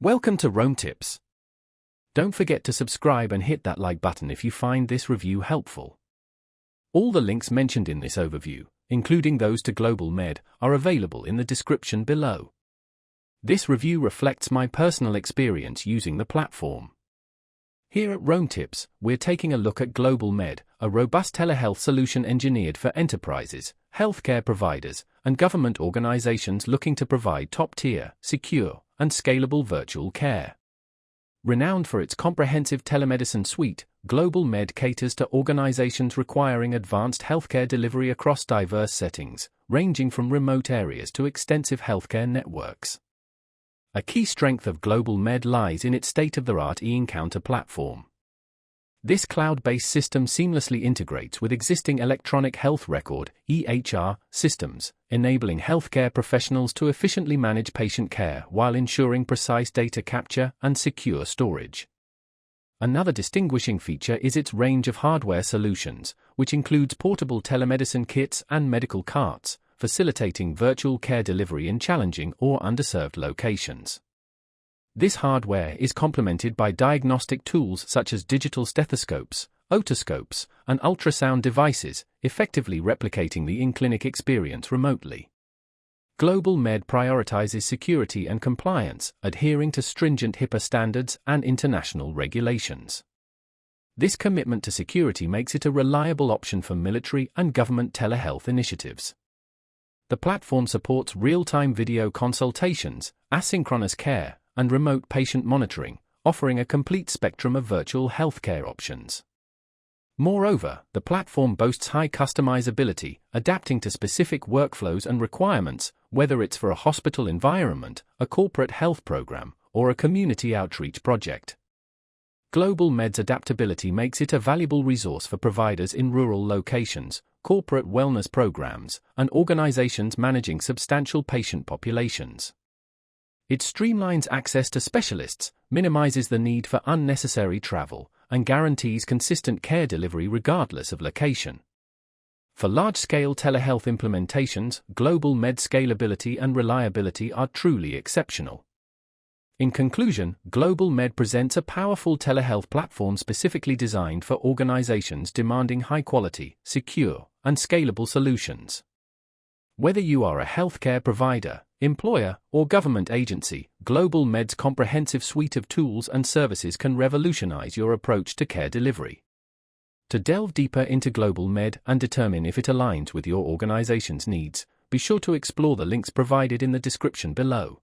Welcome to Rome Tips. Don't forget to subscribe and hit that like button if you find this review helpful. All the links mentioned in this overview, including those to GlobalMed, are available in the description below. This review reflects my personal experience using the platform. Here at Rome Tips, we're taking a look at GlobalMed, a robust telehealth solution engineered for enterprises, healthcare providers, and government organizations looking to provide top-tier, secure, and scalable virtual care. Renowned for its comprehensive telemedicine suite, GlobalMed caters to organizations requiring advanced healthcare delivery across diverse settings, ranging from remote areas to extensive healthcare networks. A key strength of GlobalMed lies in its state-of-the-art e-encounter platform. This cloud-based system seamlessly integrates with existing electronic health record (EHR) systems, enabling healthcare professionals to efficiently manage patient care while ensuring precise data capture and secure storage. Another distinguishing feature is its range of hardware solutions, which includes portable telemedicine kits and medical carts, facilitating virtual care delivery in challenging or underserved locations. This hardware is complemented by diagnostic tools such as digital stethoscopes, otoscopes, and ultrasound devices, effectively replicating the in-clinic experience remotely. GlobalMed prioritizes security and compliance, adhering to stringent HIPAA standards and international regulations. This commitment to security makes it a reliable option for military and government telehealth initiatives. The platform supports real-time video consultations, asynchronous care, and remote patient monitoring, offering a complete spectrum of virtual healthcare options. Moreover, the platform boasts high customizability, adapting to specific workflows and requirements, whether it's for a hospital environment, a corporate health program, or a community outreach project. GlobalMed's adaptability makes it a valuable resource for providers in rural locations, corporate wellness programs, and organizations managing substantial patient populations. It streamlines access to specialists, minimizes the need for unnecessary travel, and guarantees consistent care delivery regardless of location. For large-scale telehealth implementations, GlobalMed's scalability and reliability are truly exceptional. In conclusion, GlobalMed presents a powerful telehealth platform specifically designed for organizations demanding high-quality, secure, and scalable solutions. Whether you are a healthcare provider, employer, or government agency, GlobalMed's comprehensive suite of tools and services can revolutionize your approach to care delivery. To delve deeper into GlobalMed and determine if it aligns with your organization's needs, be sure to explore the links provided in the description below.